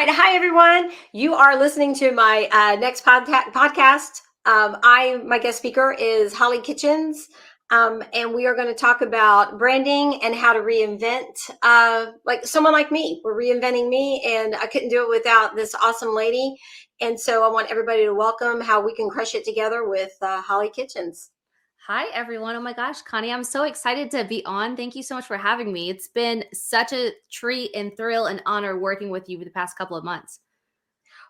right. Hi, everyone. You are listening to my next podcast. My guest speaker is Hollie Kitchens, and we are going to talk about branding and how to reinvent. Like someone like me, we're reinventing me, and I couldn't do it without this awesome lady. And so I want everybody to welcome how we can crush it together with Hollie Kitchens. Hi, everyone. Oh my gosh, Connie, I'm so excited to be on. Thank you so much for having me. It's been such a treat and thrill and honor working with you for the past couple of months.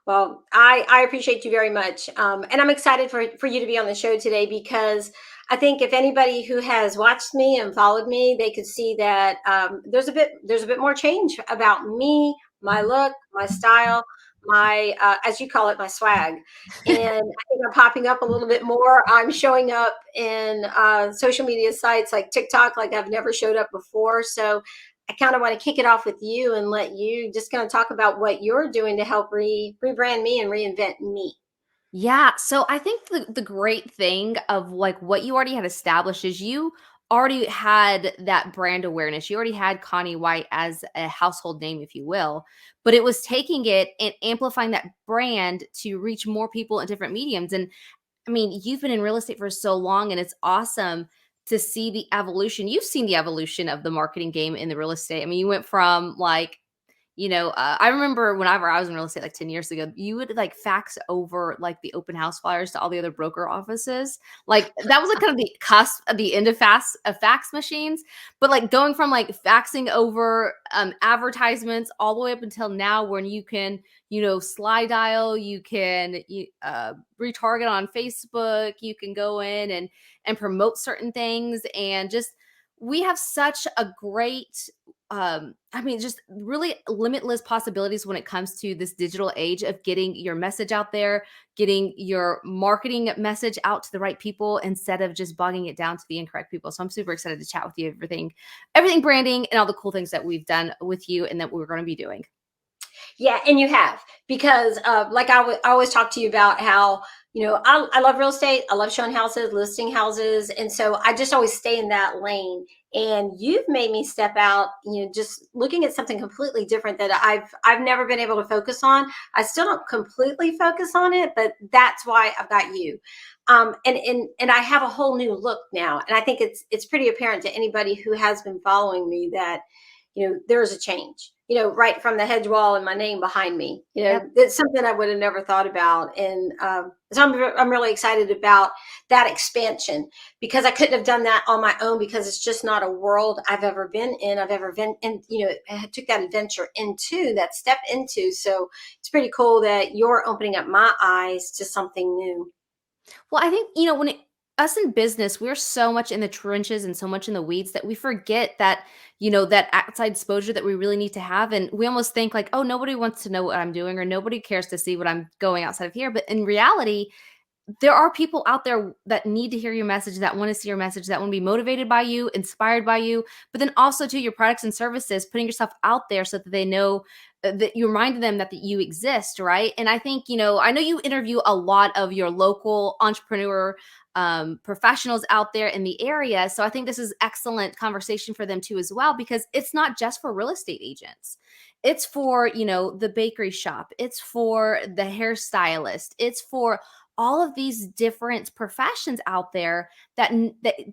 Well, I appreciate you very much. And I'm excited for you to be on the show today because I think if anybody who has watched me and followed me, they could see that there's a bit more change about me, my look, my style, my as you call it, my swag. And I think I'm popping up a little bit more. I'm showing up in social media sites like TikTok like I've never showed up before. So I kind of want to kick it off with you and let you just kind of talk about what you're doing to help rebrand me and reinvent me. Yeah, so I think the great thing of like what you already had established is you already had that brand awareness. You already had Connie White as a household name, if you will, but it was taking it and amplifying that brand to reach more people in different mediums. And I mean, you've been in real estate for so long, and it's awesome to see the evolution. You've seen the evolution of the marketing game in the real estate. I mean, you went from like, I remember whenever I was in real estate like 10 years ago, you would like fax over like the open house flyers to all the other broker offices. Like that was like kind of the cusp of the end of fax machines. But like going from like faxing over advertisements all the way up until now when you can, slide dial, retarget on Facebook, you can go in and promote certain things and just we have such a great just really limitless possibilities when it comes to this digital age of getting your message out there, getting your marketing message out to the right people instead of just bogging it down to the incorrect people. So I'm super excited to chat with you everything branding and all the cool things that we've done with you and that we're going to be doing. Yeah, and you have because like I always talk to you about how I love real estate. I love showing houses, listing houses, and so I just always stay in that lane. And you've made me step out, just looking at something completely different that I've never been able to focus on. I still don't completely focus on it, but that's why I've got you. And I have a whole new look now, and I think it's pretty apparent to anybody who has been following me that there's a change, right from the hedge wall and my name behind me. Yep. It's something I would have never thought about. And so I'm really excited about that expansion because I couldn't have done that on my own because it's just not a world I've ever been in. I've ever been in, I took that adventure into that step into. So it's pretty cool that you're opening up my eyes to something new. Well, I think, us in business, we're so much in the trenches and so much in the weeds that we forget that, that outside exposure that we really need to have. And we almost think like, oh, nobody wants to know what I'm doing or nobody cares to see what I'm going outside of here. But in reality, there are people out there that need to hear your message, that want to see your message, that want to be motivated by you, inspired by you, but then also to your products and services, putting yourself out there so that they know that you remind them that you exist, right? And I think, I know you interview a lot of your local entrepreneur professionals out there in the area. So I think this is excellent conversation for them too as well, because it's not just for real estate agents. It's for, the bakery shop. It's for the hairstylist. It's for all of these different professions out there that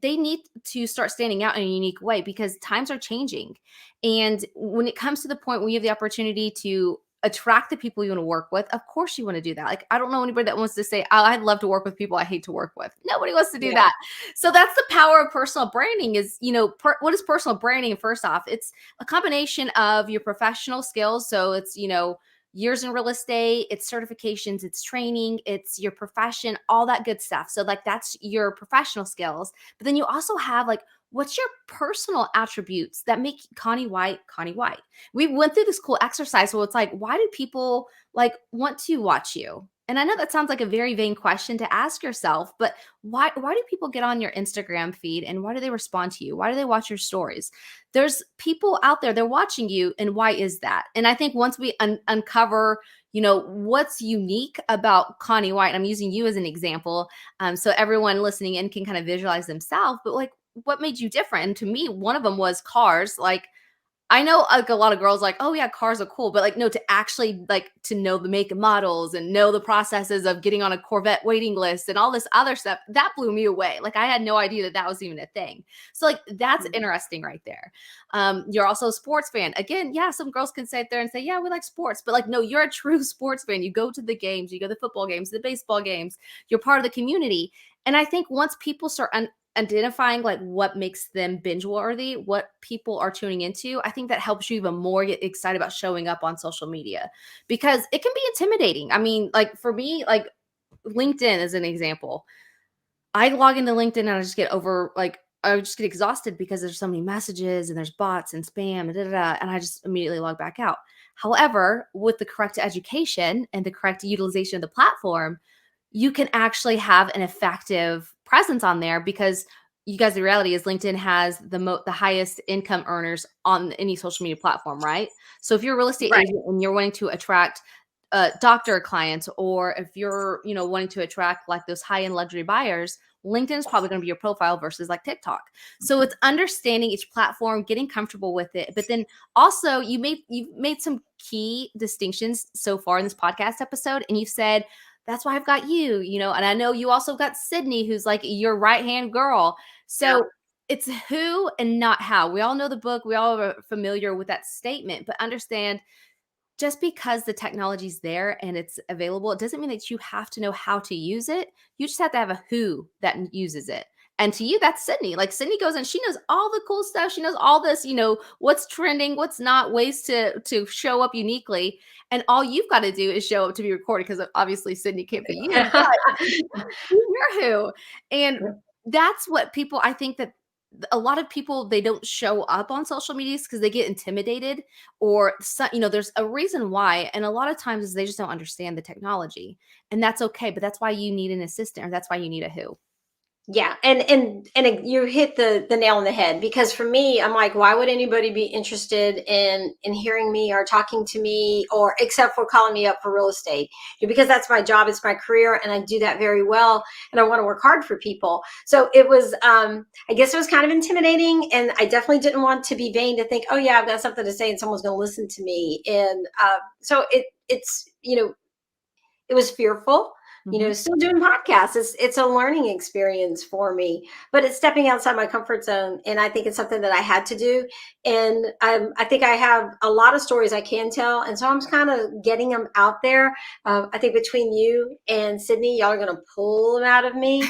they need to start standing out in a unique way because times are changing. And when it comes to the point where you have the opportunity to attract the people you want to work with, of course you want to do that. Like, I don't know anybody that wants to say, oh, I'd love to work with people I hate to work with. Nobody wants to do Yeah. that. So that's the power of personal branding is, what is personal branding? First off, it's a combination of your professional skills. So it's, years in real estate, it's certifications, it's training, it's your profession, all that good stuff. So like that's your professional skills. But then you also have like, what's your personal attributes that make Connie White Connie White? We went through this cool exercise where it's like, why do people like want to watch you? And I know that sounds like a very vain question to ask yourself, but why do people get on your Instagram feed and why do they respond to you? Why do they watch your stories? There's people out there, they're watching you, and why is that? And I think once we uncover, what's unique about Connie White, I'm using you as an example, so everyone listening in can kind of visualize themselves, but like, what made you different? And to me, one of them was cars. Like, I know like a lot of girls like, oh yeah, cars are cool, but like no, to actually like to know the make and models and know the processes of getting on a Corvette waiting list and all this other stuff, that blew me away. Like I had no idea that that was even a thing. So like that's interesting right there. You're also a sports fan. Again, yeah, some girls can sit there and say, yeah, we like sports, but like no, you're a true sports fan. You go to the games, you go to the football games, the baseball games. You're part of the community. And I think once people start identifying like what makes them binge worthy, what people are tuning into, I think that helps you even more get excited about showing up on social media because it can be intimidating. I mean, like for me, like LinkedIn is an example. I log into LinkedIn and I just get over like I just get exhausted because there's so many messages and there's bots and spam and and I just immediately log back out. However, with the correct education and the correct utilization of the platform, you can actually have an effective presence on there because you guys, the reality is LinkedIn has the highest income earners on any social media platform, right? So if you're a real estate Right. agent and you're wanting to attract doctor clients, or if you're, wanting to attract like those high end luxury buyers, LinkedIn is probably going to be your profile versus like TikTok. So it's understanding each platform, getting comfortable with it, but then also you've made some key distinctions so far in this podcast episode, and you've said that's why I've got you, and I know you also got Sydney, who's like your right hand girl. Yeah. So it's who and not how. We all know the book, we all are familiar with that statement, but understand just because the technology's there and it's available, it doesn't mean that you have to know how to use it. You just have to have a who that uses it. And to you, that's Sydney. Like Sydney goes and she knows all the cool stuff. She knows all this, what's trending, what's not, ways to show up uniquely. And all you've got to do is show up to be recorded because obviously Sydney can't be you, but you're who. And that's what people, I think that a lot of people, they don't show up on social medias because they get intimidated or there's a reason why, and a lot of times is they just don't understand the technology, and that's okay, but that's why you need an assistant, or that's why you need a who. Yeah, you hit the nail on the head, because for me, I'm like, why would anybody be interested in hearing me or talking to me, or except for calling me up for real estate? Because that's my job, it's my career, and I do that very well, and I want to work hard for people. So it was, I guess it was kind of intimidating, and I definitely didn't want to be vain to think, oh yeah, I've got something to say and someone's going to listen to me, and so it's it was fearful. Mhm. Still doing podcasts, it's a learning experience for me, but it's stepping outside my comfort zone, and I think it's something that I had to do. And I think I have a lot of stories I can tell, and so I'm kind of getting them out there. I think between you and Sydney, y'all are going to pull them out of me,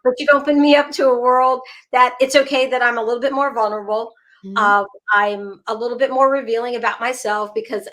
but you've opened me up to a world that it's okay that I'm a little bit more vulnerable. Mhm. uh, I'm a little bit more revealing about myself, because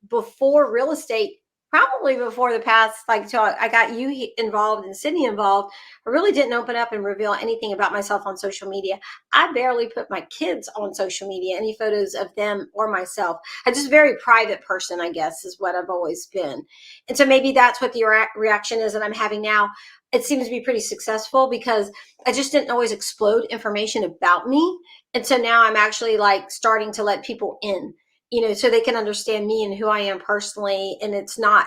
before real estate, probably before the past, like, till I got you involved and Sydney involved, I really didn't open up and reveal anything about myself on social media. I barely put my kids on social media, any photos of them or myself. I'm just a very private person, I guess, is what I've always been. And so maybe that's what the reaction is that I'm having now. It seems to be pretty successful because I just didn't always explode information about me. And so now I'm actually like starting to let people in, so they can understand me and who I am personally. And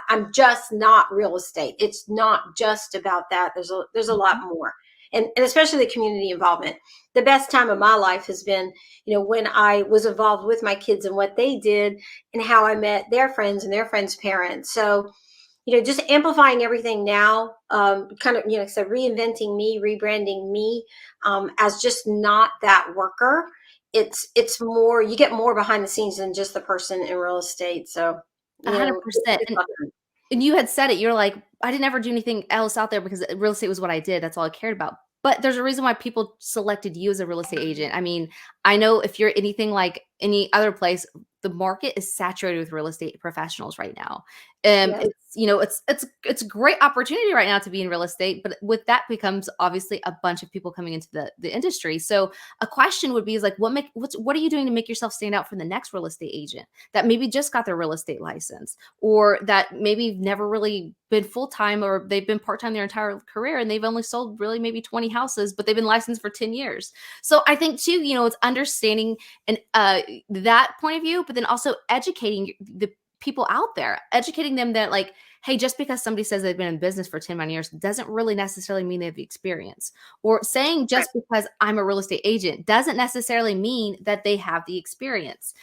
I'm just not real estate. It's not just about that. There's a lot Mhm. more. And especially the community involvement. The best time of my life has been, when I was involved with my kids and what they did and how I met their friends and their friends' parents. So, just amplifying everything now, kind of, so reinventing me, rebranding me, as just not that worker. It's more, you get more behind the scenes than just the person in real estate. So, it's 100%. And you had said it. You're like, I didn't ever do anything else out there because real estate was what I did. That's all I cared about. But there's a reason why people selected you as a real estate agent. I mean, I know if you're anything like any other place, the market is saturated with real estate professionals right now. yes. It's a great opportunity right now to be in real estate, but with that becomes obviously a bunch of people coming into the industry. So a question would be is like, what are you doing to make yourself stand out from the next real estate agent that maybe just got their real estate license, or that maybe never really been full-time, or they've been part-time their entire career and they've only sold really maybe 20 houses, but they've been licensed for 10 years. So I think too, it's understanding and that point of view, but then also educating the people out there, educating them that like, hey, just because somebody says they've been in business for 10 years doesn't really necessarily mean they have the experience. Or saying Right. just because I'm a real estate agent doesn't necessarily mean that they have the experience.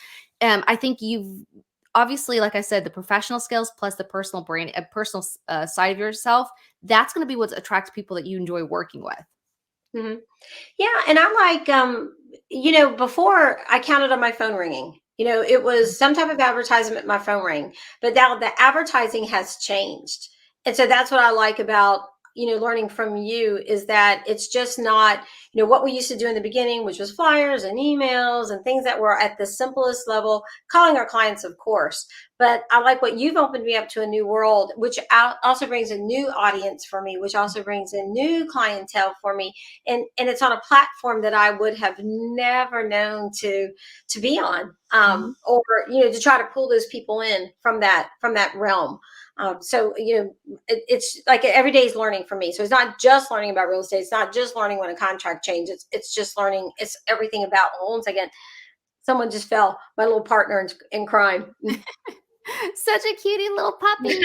I think you've obviously, like I said, the professional skills plus the personal brand, a personal side of yourself, that's going to be what attracts people that you enjoy working with. Mhm. Yeah, and I like, before I counted on my phone ringing. It was some type of advertisement, my phone rang, but now the advertising has changed. And so that's what I like about, learning from you is that it's just not, what we used to do in the beginning, which was flyers and emails and things that were at the simplest level, calling our clients, of course. But I like what you've opened me up to a new world, which also brings a new audience for me, which also brings a new clientele for me, and it's on a platform that I would have never known to be on, Mhm. or to try to pull those people in from that realm. So it's like every day is learning for me. So it's not just learning about real estate. It's not just learning when a contract changes. It's just learning. It's everything about. Once again, someone just fell. My little partner in crime. Such a cutie little puppy.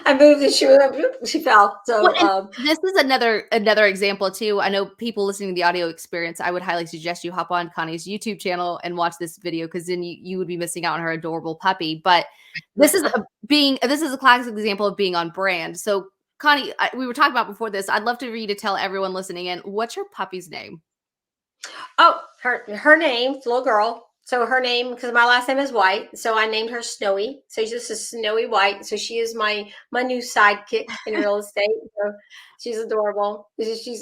I moved and she fell. Well, So and this is another example too. I know people listening to the audio experience, I would highly suggest you hop on Connie's YouTube channel and watch this video because then you would be missing out on her adorable puppy. But this is a classic example of being on brand. So Connie, we were talking about before this. I'd love for you to tell everyone listening in what's your puppy's name. Oh, her name's little girl. So her name, because my last name is White, so I named her Snowy. So she's just a Snowy White. So she is my new sidekick in real estate. So she's adorable.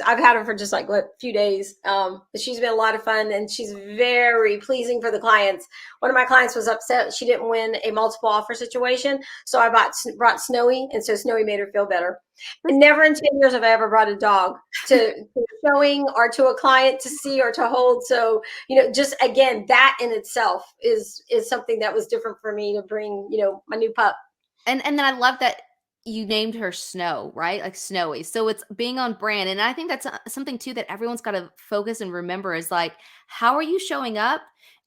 I've had her for just like what, a few days. But she's been a lot of fun, and she's very pleasing for the clients. One of my clients was upset she didn't win a multiple offer situation, so I brought Snowy, and so Snowy made her feel better. And never in 10 years have I ever brought a dog to showing or to a client to see or to hold. So, just again, that in itself is something that was different for me to bring, my new pup. And then I love that you named her Snow, right? Like Snowy. So it's being on brand. And I think that's something too that everyone's got to focus and remember is like, how are you showing up?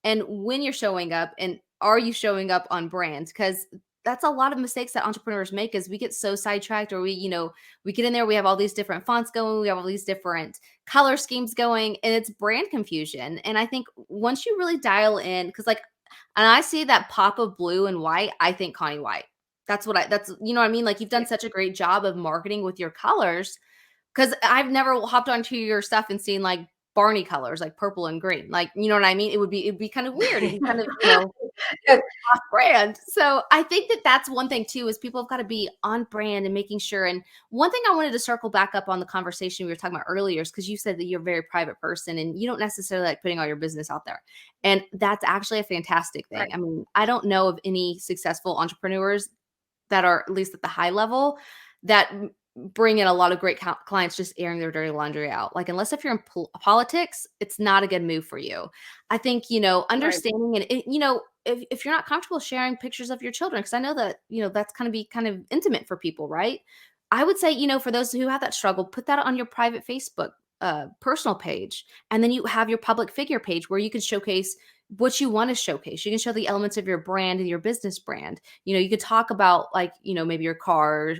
And when you're showing up, and are you showing up on brand? Because that's a lot of mistakes that entrepreneurs make is we get so sidetracked or we get in there, we have all these different fonts going, we have all these different color schemes going, and it's brand confusion. And I think once you really dial in, because like, and I see that pop of blue and white, I think Connie White. That's you know what I mean? Like you've done such a great job of marketing with your colors because I've never hopped onto your stuff and seen like Barney colors, like purple and green. Like, you know what I mean? It'd be kind of weird. It'd be kind of, off brand. So I think that that's one thing too, is people have got to be on brand and making sure. And one thing I wanted to circle back up on the conversation we were talking about earlier is because you said that you're a very private person and you don't necessarily like putting all your business out there. And that's actually a fantastic thing. Right. I mean, I don't know of any successful entrepreneurs that are at least at the high level that bring in a lot of great clients just airing their dirty laundry out. Like, unless if you're in politics, it's not a good move for you. I think, Right. understanding and, if you're not comfortable sharing pictures of your children, because I know that, that's kind of intimate for people, right? I would say, for those who have that struggle, put that on your private Facebook personal page. And then you have your public figure page where you can showcase what you want to showcase. You can show the elements of your brand and your business brand. You could talk about like, maybe your car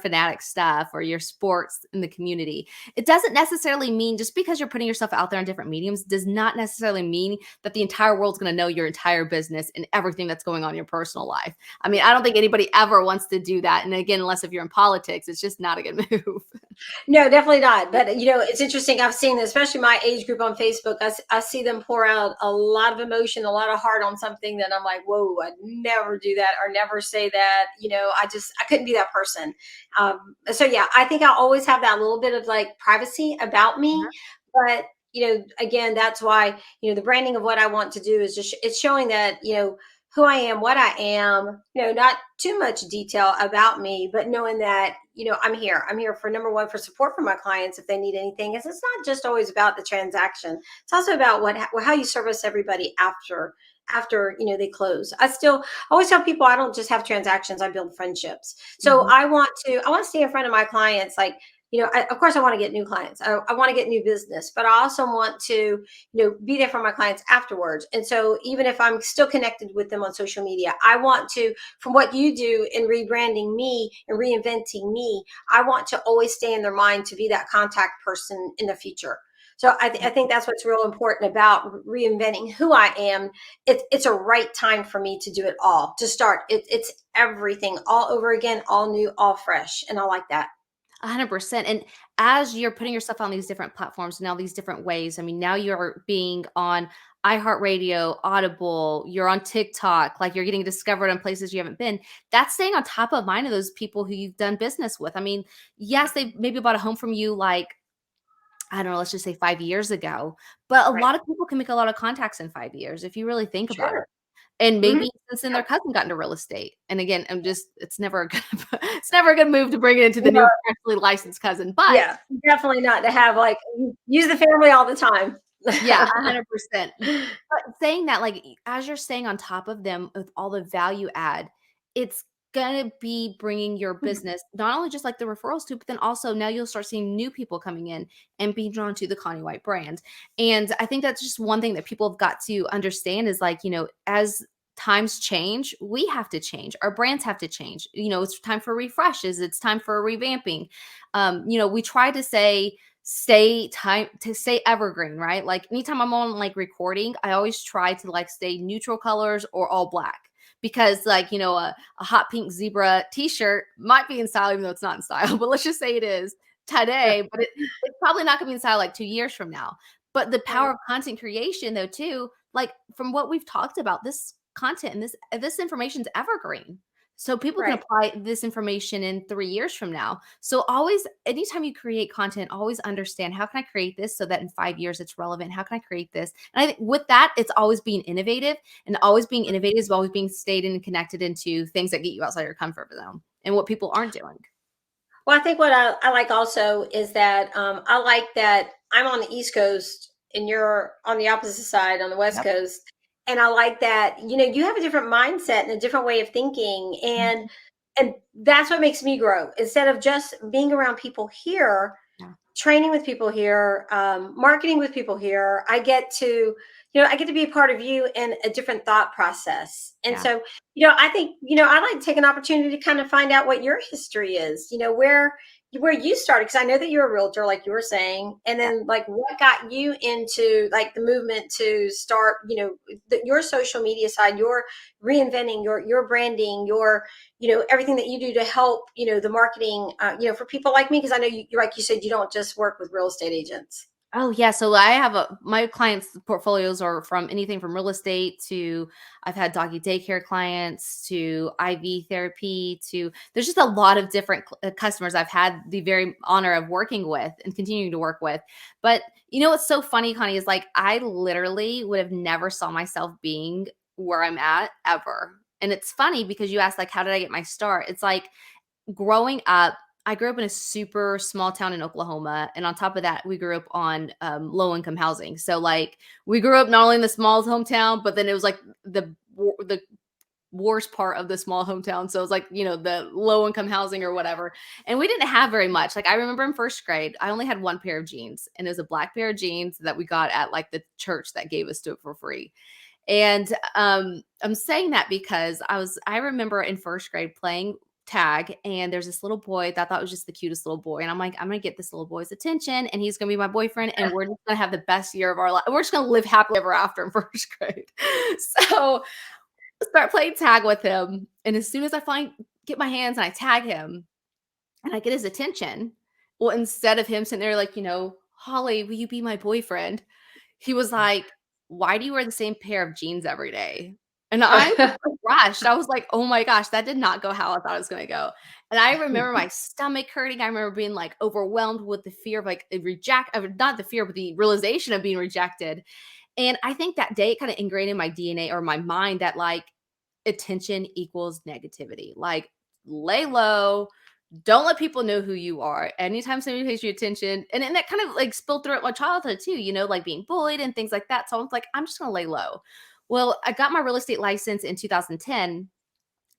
fanatic stuff or your sports in the community. It doesn't necessarily mean just because you're putting yourself out there on different mediums does not necessarily mean that the entire world's going to know your entire business and everything that's going on in your personal life. I mean, I don't think anybody ever wants to do that. And again, unless if you're in politics, it's just not a good move. No, definitely not. But it's interesting. I've seen, especially my age group on Facebook, I see them pour out a lot of emotion, a lot of heart on something that I'm like, whoa, I'd never do that or never say that. I couldn't be that person. So yeah, I think I always have that little bit of like privacy about me. But again, that's why the branding of what I want to do is just it's showing that who I am, what I am, not too much detail about me, but knowing that, I'm here. I'm here for number one, for support for my clients if they need anything. It's not just always about the transaction. It's also about how you service everybody after they close. I always tell people I don't just have transactions, I build friendships. So Mhm. I want to stay in front of my clients like of course I want to get new clients. I want to get new business, but I also want to, be there for my clients afterwards. And so even if I'm still connected with them on social media, I want to, from what you do in rebranding me and reinventing me, I want to always stay in their mind to be that contact person in the future. So I think that's what's real important about reinventing who I am. It's a right time for me to do it all, to start. It's everything all over again, all new, all fresh. And I like that. 100%. And as you're putting yourself on these different platforms and all these different ways, I mean, now you're being on iHeartRadio, Audible, you're on TikTok, like you're getting discovered in places you haven't been. That's staying on top of mind of those people who you've done business with. I mean, yes, they maybe bought a home from you like, I don't know, let's just say 5 years ago. But a Right. lot of people can make a lot of contacts in 5 years if you really think about it. Sure. And Hmm. maybe since then their cousin got into real estate. And again, it's never a good it's never a good move to bring it into the new freshly licensed cousin. But Yeah, definitely not to have like use the family all the time. yeah, 100%. But saying that, like, as you're staying on top of them with all the value add, it's gonna be bringing your business not only just like the referrals to, but then also now you'll start seeing new people coming in and being drawn to the Connie White brand. And I think that's just one thing that people have got to understand is like, as times change, we have to change. Our brands have to change. It's time for refreshes. It's time for revamping. We try to stay evergreen, right? Like anytime I'm on like recording, I always try to like stay neutral colors or all black because like, a hot pink zebra t-shirt might be in style even though it's not in style, but let's just say it is today, but it's probably not gonna be in style like 2 years from now. But the power Right. of content creation though too, like from what we've talked about, this content and this information is evergreen. So people can Right. apply this information in 3 years from now. So always, anytime you create content, always understand how can I create this so that in 5 years it's relevant? How can I create this? And I think with that, it's always being innovative, and always being innovative is always being stayed and connected into things that get you outside your comfort zone and what people aren't doing. Well, I think what I like also is that I like that I'm on the East Coast and you're on the opposite side on the West Yep. Coast. And I like that, you have a different mindset and a different way of thinking. Mhm. And that's what makes me grow. Instead of just being around people here, Yeah. training with people here, marketing with people here, I get to be a part of you in a different thought process. And Yeah. so, I think, I like to take an opportunity to kind of find out what your history is, where you started, because I know that you're a realtor, like you were saying, and Yeah. then like what got you into like the movement to start, your social media side, your reinventing, your branding, your everything that you do to help the marketing for people like me, because I know you like you said you don't just work with real estate agents. Oh yeah, so I have my clients' portfolios are from anything from real estate to I've had doggy daycare clients to IV therapy to there's just a lot of different customers I've had the very honor of working with and continuing to work with. But what's so funny, Connie, is like I literally would have never saw myself being where I'm at ever. And it's funny because you asked like how did I get my start? It's like growing up, I grew up in a super small town in Oklahoma, and on top of that, we grew up on low income housing. So like we grew up not only in the small hometown, but then it was like the worst part of the small hometown. So it was like the low income housing or whatever, and we didn't have very much. Like I remember in first grade, I only had one pair of jeans, and it was a black pair of jeans that we got at like the church that gave us to it for free. And I'm saying that because I remember in first grade playing tag and there's this little boy that I thought was just the cutest little boy. And I'm like, I'm gonna get this little boy's attention and he's gonna be my boyfriend and we're just gonna have the best year of our life. We're just gonna live happily ever after in first grade. So start playing tag with him. And as soon as I get my hands and I tag him and I get his attention, well, instead of him sitting there like, Holly, will you be my boyfriend? He was like, "Why do you wear the same pair of jeans every day?" And I was crushed. I was like, "Oh my gosh, that did not go how I thought it was gonna go." And I remember my stomach hurting. I remember being, like, overwhelmed with the fear of, like, not the fear, but the realization of being rejected. And I think that day it kinda ingrained in my DNA or my mind that, like, attention equals negativity. Like, lay low, don't let people know who you are. Anytime somebody pays you attention, and that kind of like spilled throughout my childhood too, like being bullied and things like that. So I was like, I'm just gonna lay low. Well, I got my real estate license in 2010.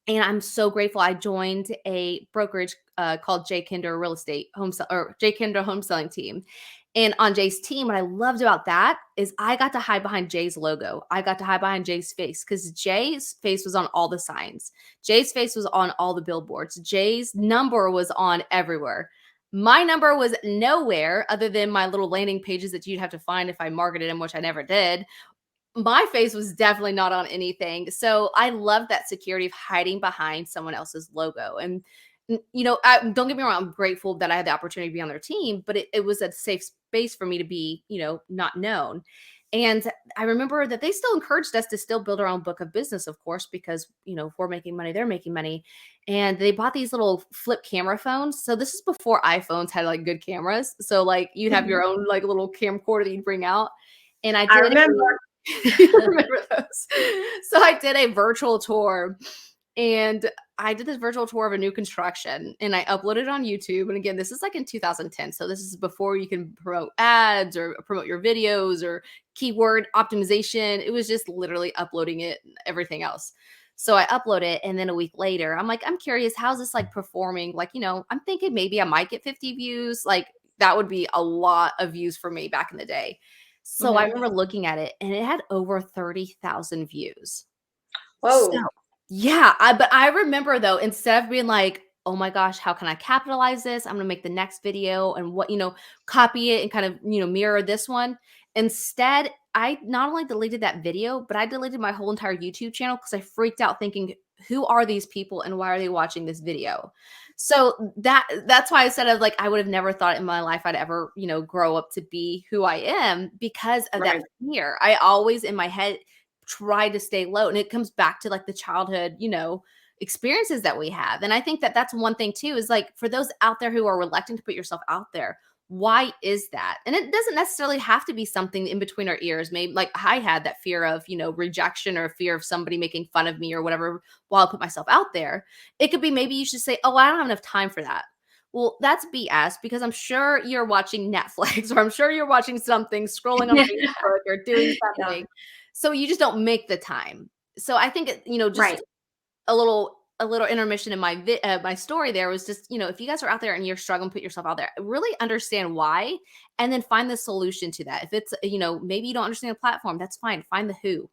And I'm so grateful I joined a brokerage called J Kinder Real Estate or J Kinder Home Selling Team. And on Jay's team, what I loved about that is I got to hide behind Jay's logo. I got to hide behind Jay's face because Jay's face was on all the signs. Jay's face was on all the billboards. Jay's number was on everywhere. My number was nowhere other than my little landing pages that you'd have to find if I marketed them, which I never did. My face was definitely not on anything. So I love that security of hiding behind someone else's logo. And, don't get me wrong, I'm grateful that I had the opportunity to be on their team, but it was a safe space for me to be, not known. And I remember that they still encouraged us to still build our own book of business, of course, because, if we're making money, they're making money. And they bought these little flip camera phones. So this is before iPhones had like good cameras. So like you'd have your own like little camcorder that you'd bring out. And I I did remember. you remember those? So I did a virtual tour, and I did this virtual tour of a new construction, and I uploaded it on YouTube. And again, this is like in 2010. So this is before you can promote ads or promote your videos or keyword optimization. It was just literally uploading it and everything else. So I upload it, and then a week later, I'm like, I'm curious, how's this like performing? Like, I'm thinking maybe I might get 50 views. Like that would be a lot of views for me back in the day. So I Mhm. remember looking at it and it had over 30,000 views. So, Whoa. yeah, but I remember though, instead of being like, "Oh my gosh, how can I capitalize this? I'm gonna make the next video and copy it and kind of, mirror this one." Instead, I not only deleted that video, but I deleted my whole entire YouTube channel because I freaked out thinking, who are these people and why are they watching this video? So that's why I said I would have never thought in my life I'd ever, grow up to be who I am because of that Right. fear. I always in my head try to stay low. And it comes back to like the childhood, experiences that we have. And I think that that's one thing too, is like for those out there who are reluctant to put yourself out there, why is that? And it doesn't necessarily have to be something in between our ears. Maybe like I had that fear of, rejection or fear of somebody making fun of me or whatever while I put myself out there. It could be maybe you should say, oh, I don't have enough time for that. Well, that's BS because I'm sure you're watching Netflix or I'm sure you're watching something, scrolling on Facebook or doing Yeah. something. So you just don't make the time. So I think, Right. just a little intermission in my story there was just, if you guys are out there and you're struggling, put yourself out there, really understand why, and then find the solution to that. If it's, maybe you don't understand the platform, that's fine. Find the who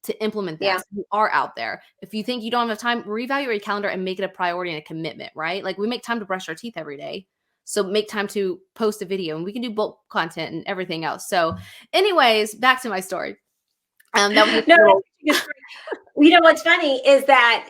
to implement that. Yeah. So you are out there. If you think you don't have time, reevaluate your calendar and make it a priority and a commitment, right? Like we make time to brush our teeth every day. So make time to post a video and we can do bulk content and everything else. So anyways, back to my story. That was No, a little. what's funny is that,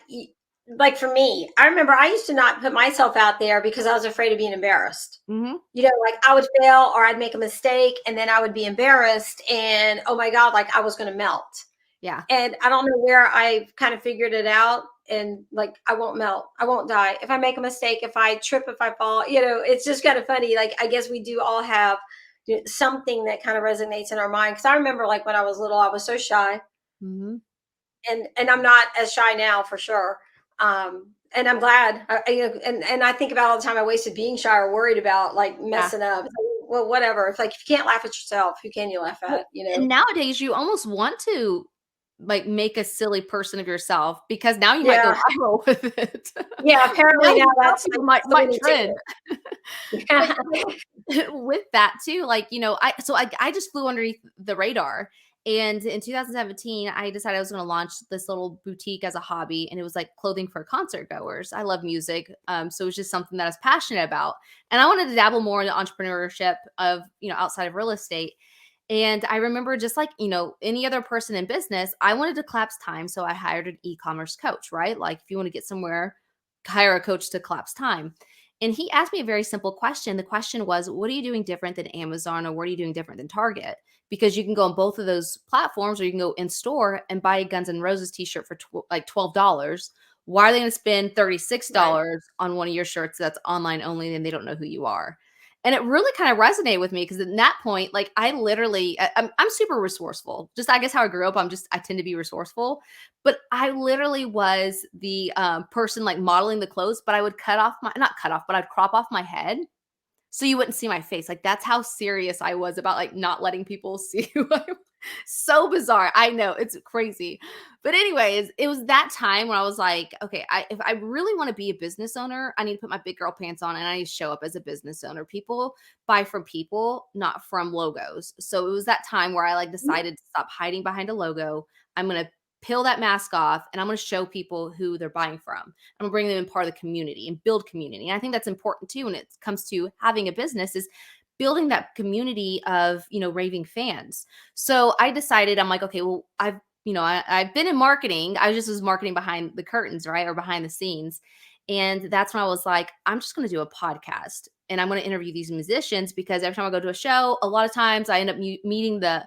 like for me, I remember I used to not put myself out there because I was afraid of being embarrassed. Mhm. Like I would fail or I'd make a mistake and then I would be embarrassed and oh my God, like I was going to melt. Yeah. And I don't know where I kind of figured it out. And like, I won't melt. I won't die. If I make a mistake, if I trip, if I fall, it's just kind of funny. Like, I guess we do all have something that kind of resonates in our mind. Cause I remember like when I was little, I was so shy Mhm. and I'm not as shy now for sure. And I'm glad, and I think about all the time I wasted being shy or worried about like Yeah. messing up. Well, whatever. If like, if you can't laugh at yourself, who can you laugh Well, at, and nowadays you almost want to, like, make a silly person of yourself because now you might go Yeah. viral with it. Yeah. Now Apparently now you tell that's like people might something to trend. do. But, Yeah. with that too, like, I just flew underneath the radar, and in 2017, I decided I was gonna launch this little boutique as a hobby, and it was, like, clothing for concert goers. I love music, so it was just something that I was passionate about, and I wanted to dabble more in the entrepreneurship of, outside of real estate, and I remember just like, any other person in business, I wanted to collapse time, so I hired an e-commerce coach, right? Like, if you wanna get somewhere, hire a coach to collapse time. And he asked me a very simple question. The question was, what are you doing different than Amazon or what are you doing different than Target? Because you can go on both of those platforms or you can go in store and buy a Guns N' Roses t-shirt for like $12. Why are they going to spend Right. $36 on one of your shirts that's online only and they don't know who you are? And it really kind of resonated with me because at that point, like I literally, I'm super resourceful. Just I guess how I grew up, I tend to be resourceful. But I literally was the person like modeling the clothes, but I would cut off my not cut off, but I'd crop off my head so you wouldn't see my face. Like, that's how serious I was about like not letting people see who I am. So bizarre. I know, it's crazy. But anyways, it was that time when I was like, okay, if I really want to be a business owner, I need to put my big girl pants on and I need to show up as a business owner. People buy from people, not from logos. So it was that time where I like decided to stop hiding behind a logo. I'm going to peel that mask off and I'm going to show people who they're buying from. I'm going to bring them in part of the community and build community. And I think that's important too when it comes to having a business, is building that community of, raving fans. So I decided, I'm like, okay, well, I've been in marketing. I just was marketing behind the curtains, right? Or behind the scenes. And that's when I was like, I'm just going to do a podcast and I'm going to interview these musicians, because every time I go to a show, a lot of times I end up meeting the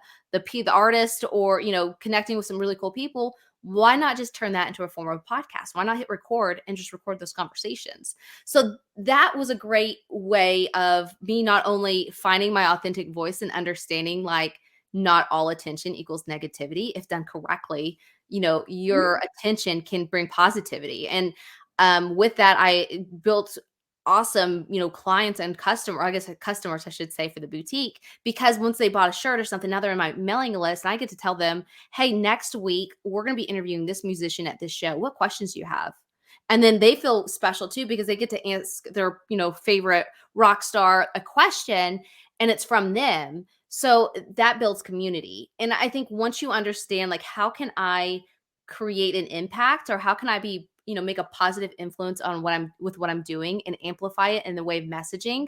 artist, or, connecting with some really cool people. Why not just turn that into a form of a podcast? Why not hit record and just record those conversations? So that was a great way of me not only finding my authentic voice and understanding like not all attention equals negativity. If done correctly, your attention can bring positivity. And with that, I built awesome, clients and customers, I should say, for the boutique, because once they bought a shirt or something, now they're in my mailing list and I get to tell them, hey, next week, we're going to be interviewing this musician at this show. What questions do you have? And then they feel special too, because they get to ask their, favorite rock star a question and it's from them. So that builds community. And I think once you understand, like, how can I create an impact, or how can I be, make a positive influence on what I'm doing and amplify it in the way of messaging,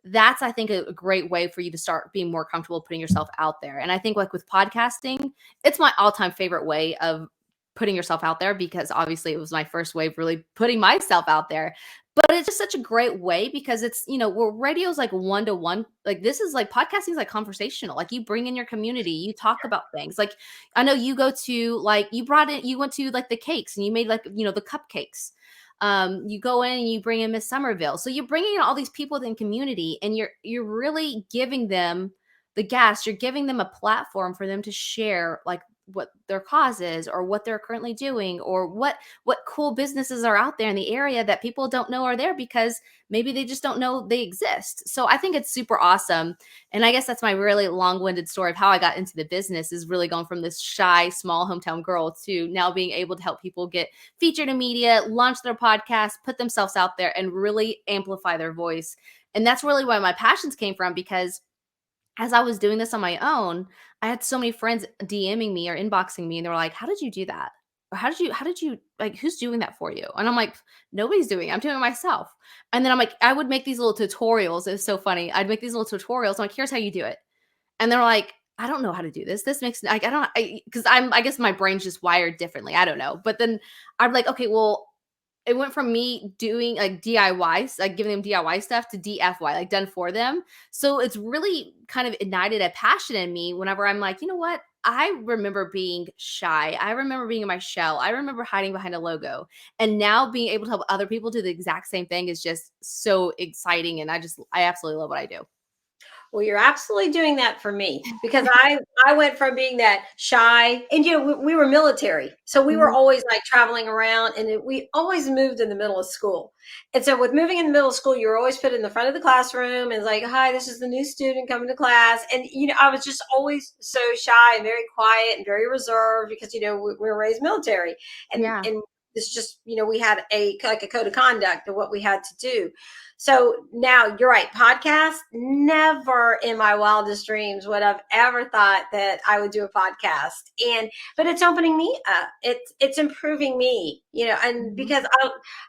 that's, I think, a great way for you to start being more comfortable putting yourself out there. And I think, like, with podcasting, it's my all-time favorite way of putting yourself out there, because obviously it was my first way of really putting myself out there. But it's just such a great way, because it's, where radio is like one-to-one, like this is like podcasting is like conversational. Like, you bring in your community, you talk about things. Like, I know you go to, like, you went to like the cakes and you made, like, the cupcakes. You go in and you bring in Miss Somerville. So you're bringing in all these people within community, and you're really giving them the gas. You're giving them a platform for them to share, like, what their cause is, or what they're currently doing, or what cool businesses are out there in the area that people don't know are there, because maybe they just don't know they exist. So I think it's super awesome. And I guess that's my really long-winded story of how I got into the business, is really going from this shy, small hometown girl to now being able to help people get featured in media, launch their podcast, put themselves out there, and really amplify their voice. And that's really where my passions came from, because as I was doing this on my own, I had so many friends DMing me or inboxing me, and they were like, "How did you do that? Or how did you, like, who's doing that for you?" And I'm like, "Nobody's doing it. I'm doing it myself." And then I'm like, I would make these little tutorials. It was so funny. I'd make these little tutorials. I'm like, "Here's how you do it." And they're like, "I don't know how to do this. This makes, like, because I guess my brain's just wired differently. I don't know." But then I'm like, okay, well, it went from me doing like DIY, like giving them DIY stuff, to DFY, like done for them. So it's really kind of ignited a passion in me whenever I'm like, you know what? I remember being shy. I remember being in my shell. I remember hiding behind a logo. And now being able to help other people do the exact same thing is just so exciting. And I absolutely love what I do. Well, you're absolutely doing that for me, because I went from being that shy, and we were military, so we were Mhm. always like traveling around, and we always moved in the middle of school. And so with moving in the middle of school, you were always put in the front of the classroom and it's like, "Hi, this is the new student coming to class." And I was just always so shy and very quiet and very reserved, because we were raised military, and Yeah. it's just, we had a like a code of conduct of what we had to do. So now you're right. Podcast, never in my wildest dreams would I've ever thought that I would do a podcast. But it's opening me up. It's improving me, and Mhm. because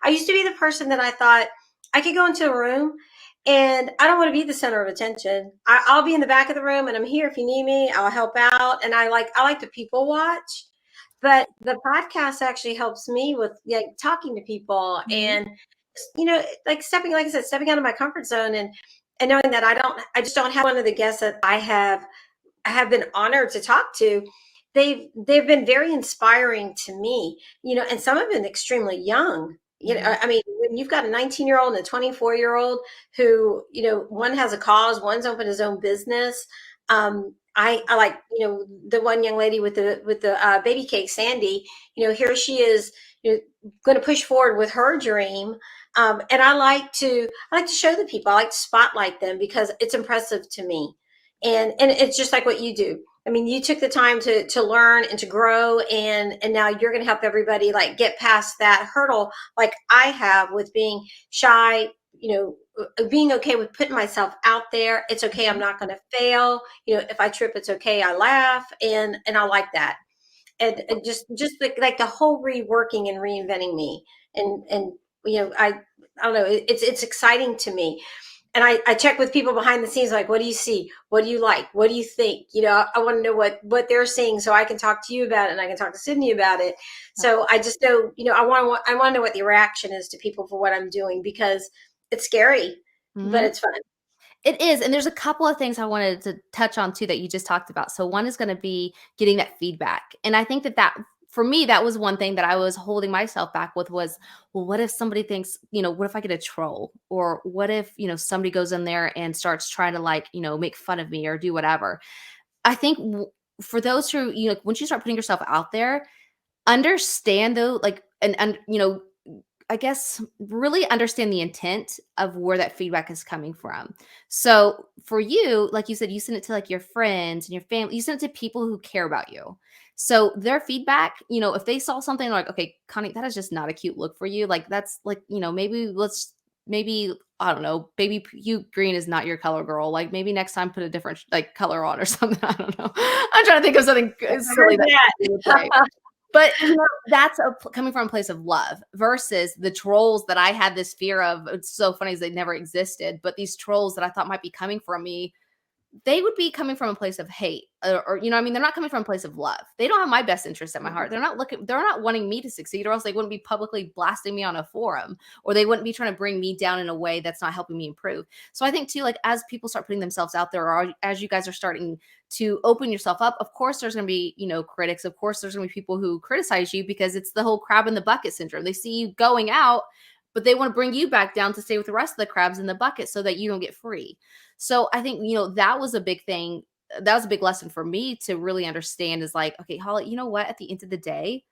I used to be the person that I thought I could go into a room and I don't want to be the center of attention. I'll be in the back of the room and I'm here if you need me. I'll help out. And I like to people watch. But the podcast actually helps me with, like, talking to people, Mhm. and like stepping, like I said, stepping out of my comfort zone, and knowing that I just don't have one of the guests that I have been honored to talk to. They've been very inspiring to me, and some have been extremely young. Mhm. I mean, when you've got a 19-year-old and a 24-year-old who, one has a cause, one's opened his own business. I like, the one young lady with the baby cake, Sandy. Here she is, going to push forward with her dream, And I like to show the people. I like to spotlight them because it's impressive to me. And it's just like what you do. I mean, you took the time to learn and to grow, and now you're going to help everybody like get past that hurdle, like I have with being shy. Being okay with putting myself out there. It's okay. I'm Mhm. not going to fail. If I trip, it's okay. I laugh, and I like that. And just like the whole reworking and reinventing me, and I don't know. It's exciting to me, and I check with people behind the scenes, like, what do you see? What do you like? What do you think? I want to know what they're seeing, so I can talk to you about it, and I can talk to Sydney about it. So I just know, I want to know what the reaction is to people for what I'm doing, because it's scary, but Mhm. it's fun. It is, and there's a couple of things I wanted to touch on too that you just talked about. So one is gonna be getting that feedback, and I think that for me, that was one thing that I was holding myself back with was, well, what if somebody thinks, what if I get a troll? Or what if, somebody goes in there and starts trying to like, make fun of me or do whatever? I think for those who, once you start putting yourself out there, understand though, like, and I guess really understand the intent of where that feedback is coming from. So for you, like you said, you send it to like your friends and your family, you send it to people who care about you. So their feedback, if they saw something like, okay, Connie, that is just not a cute look for you. Like that's like, maybe I don't know, baby puke green is not your color, girl. Like maybe next time put a different like color on or something. I don't know. I'm trying to think of something I silly heard that you would say. that. But, that's coming from a place of love versus the trolls that I had this fear of. It's so funny is they never existed, but these trolls that I thought might be coming from me, they would be coming from a place of hate or what I mean? They're not coming from a place of love. They don't have my best interest at my heart. They're not wanting me to succeed, or else they wouldn't be publicly blasting me on a forum, or they wouldn't be trying to bring me down in a way that's not helping me improve. So I think too, like as people start putting themselves out there, or as you guys are starting to open yourself up, of course there's going to be, critics. Of course there's going to be people who criticize you because it's the whole crab in the bucket syndrome. They see you going out, but they want to bring you back down to stay with the rest of the crabs in the bucket so that you don't get free. So I think, that was a big thing. That was a big lesson for me to really understand is like, okay, Holly, you know what? At the end of the day,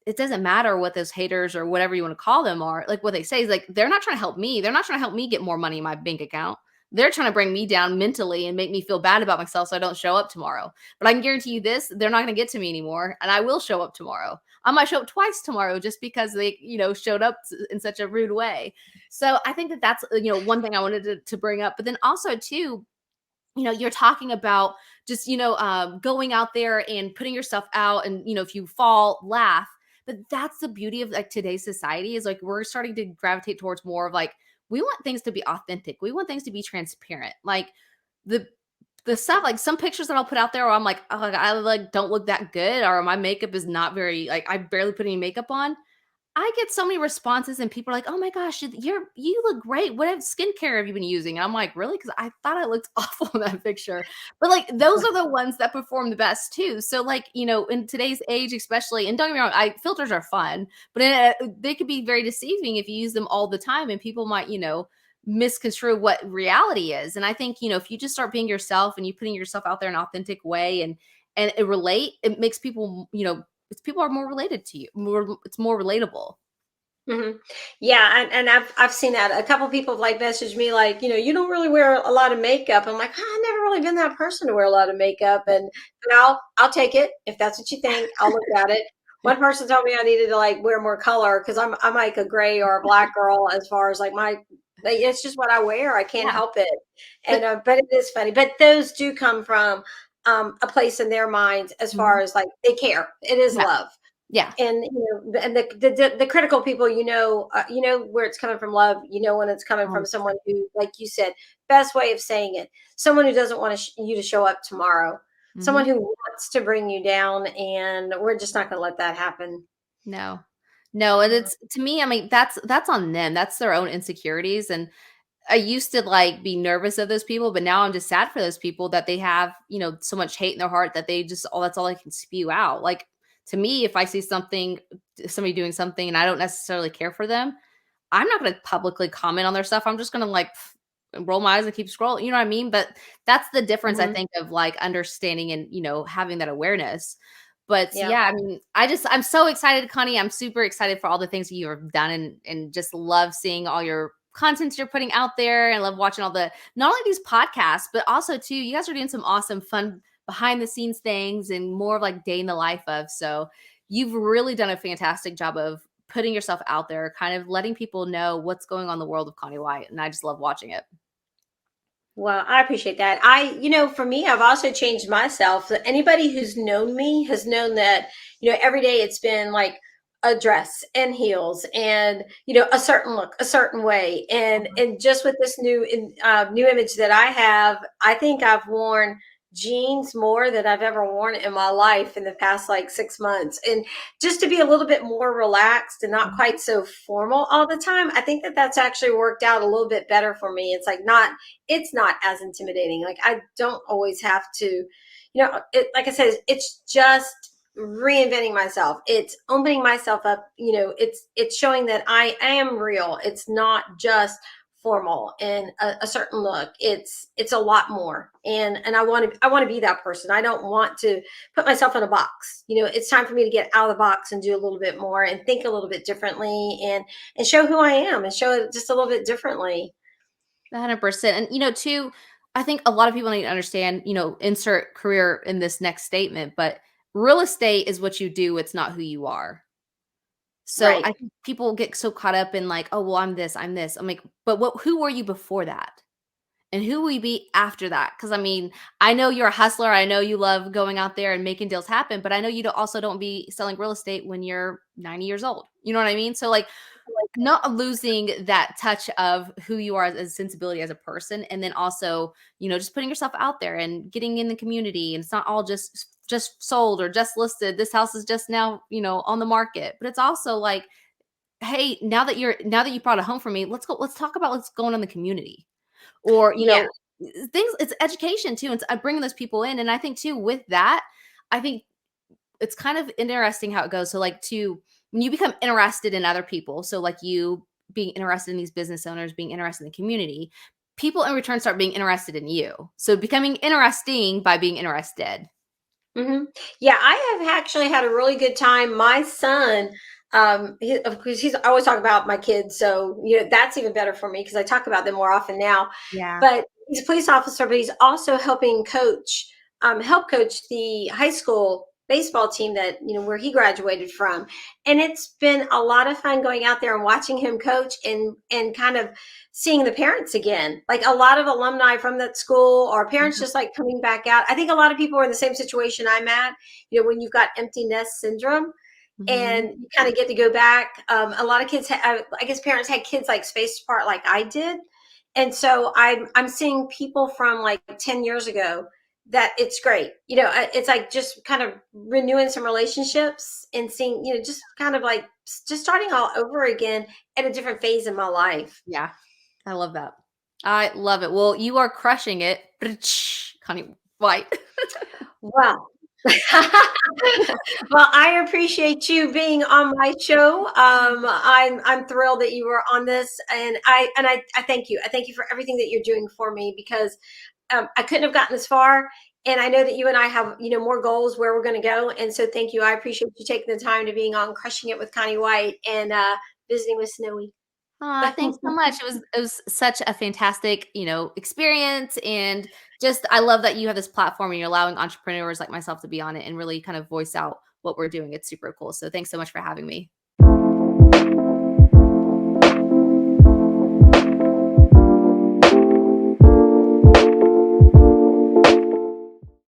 it doesn't matter what those haters or whatever you want to call them are. Like what they say is like, they're not trying to help me. They're not trying to help me get more money in my bank account. They're trying to bring me down mentally and make me feel bad about myself so I don't show up tomorrow. But I can guarantee you this, they're not going to get to me anymore. And I will show up tomorrow. I might show up twice tomorrow just because they, showed up in such a rude way. So I think that that's, one thing I wanted to bring up. But then also too, you're talking about just, going out there and putting yourself out and, if you fall, laugh. But that's the beauty of like today's society is like we're starting to gravitate towards more of like we want things to be authentic. We want things to be transparent. Like the the stuff like some pictures that I'll put out there where I'm like, oh, I like don't look that good or my makeup is not very like I barely put any makeup on. I get so many responses and people are like, "Oh my gosh, you look great. What skincare have you been using?" And I'm like, "Really?" Because I thought I looked awful in that picture. But like those are the ones that perform the best too. So like in today's age, especially, and don't get me wrong, filters are fun, but they could be very deceiving if you use them all the time, and people might misconstrue what reality is. And I think if you just start being yourself and you putting yourself out there in an authentic way and it makes people people are more related to you. It's more relatable. Hmm. Yeah, and I've seen that. A couple people have like messaged me like, you don't really wear a lot of makeup. I'm like, I've never really been that person to wear a lot of makeup, and I'll take it if that's what you think. I'll look at it. One person told me I needed to like wear more color because I'm like a gray or a black girl as far as like, it's just what I wear. I can't Yeah, help it, and but but it is funny. But those do come from a place in their minds as far mhm, as like they care. It is yeah, love, yeah, and and the critical people, where it's coming from love, when it's coming from 100%. someone who, like you said, best way of saying it, someone who doesn't want you to show up tomorrow, someone Mhm. who wants to bring you down, and we're just not going to let that happen. No. No, and Mm. it's to me, I mean, that's on them. That's their own insecurities, and I used to like be nervous of those people, but now I'm just sad for those people that they have, so much hate in their heart that they just all that's all they can spew out. Like to me, if I see somebody doing something and I don't necessarily care for them, I'm not going to publicly comment on their stuff. I'm just going to like roll my eyes and keep scrolling. You know what I mean? But that's the difference I Mhm. think of like understanding and, having that awareness. But Yeah. yeah, I mean, I'm so excited, Connie. I'm super excited for all the things that you have done, and just love seeing all your content you're putting out there, and love watching all the, not only these podcasts, but also too, you guys are doing some awesome fun behind the scenes things and more of like day in the life of. So you've really done a fantastic job of putting yourself out there, kind of letting people know what's going on in the world of Connie White. And I just love watching it. Well, I appreciate that. For me, I've also changed myself. Anybody who's known me has known that, every day it's been like a dress and heels and, a certain look, a certain way. And just with this new image that I have, I think I've worn jeans more than I've ever worn in my life in the past like 6 months. And just to be a little bit more relaxed and not quite so formal all the time, I think that that's actually worked out a little bit better for me. It's not as intimidating. Like I don't always have to, like I said, it's just reinventing myself. It's opening myself up. It's showing that I am real. It's not just formal and a certain look. It's a lot more. And I want to be that person. I don't want to put myself in a box. It's time for me to get out of the box and do a little bit more and think a little bit differently and show who I am and show it just a little bit differently. 100%. And, too, I think a lot of people need to understand, insert career in this next statement, but real estate is what you do. It's not who you are. So Right. I think people get so caught up in like, oh, well, I'm this, I'm this. I'm like, but who were you before that? And who will you be after that? Because I mean, I know you're a hustler. I know you love going out there and making deals happen, but I know you also don't be selling real estate when you're 90 years old. You know what I mean? So like, not losing that touch of who you are as sensibility as a person, and then also, just putting yourself out there and getting in the community. And it's not all just sold or just listed. This house is just now, on the market. But it's also like, hey, now that you brought a home for me, let's talk about what's going on in the community. Or, Yeah. things, it's education too. And bringing those people in. And I think too, with that, I think it's kind of interesting how it goes. So like, when you become interested in other people, so like you being interested in these business owners, being interested in the community, people in return start being interested in you. So becoming interesting by being interested. Hmm. Yeah, I have actually had a really good time. My son, of course, he's I always talk about my kids, so that's even better for me because I talk about them more often now. Yeah. But he's a police officer, but he's also help coach the high school baseball team that where he graduated from, and it's been a lot of fun going out there and watching him coach and kind of seeing the parents again, like a lot of alumni from that school or parents Mhm. just like coming back out. I think a lot of people are in the same situation I'm at, when you've got empty nest syndrome Mhm. and you kind of get to go back. A lot of kids, I guess parents had kids like spaced apart like I did. And so I'm seeing people from like 10 years ago that it's great. It's like just kind of renewing some relationships and seeing, just kind of like just starting all over again at a different phase in my life. Yeah. I love that. I love it. Well, you are crushing it. Connie White. Well, well, I appreciate you being on my show. I'm thrilled that you were on this, and I thank you. I thank you for everything that you're doing for me because I couldn't have gotten this far, and I know that you and I have more goals where we're going to go. And so, thank you. I appreciate you taking the time to being on Crushing It with Connie White and visiting with Snowy. Aw, thanks so much. It was such a fantastic, experience, and just I love that you have this platform and you're allowing entrepreneurs like myself to be on it and really kind of voice out what we're doing. It's super cool. So thanks so much for having me.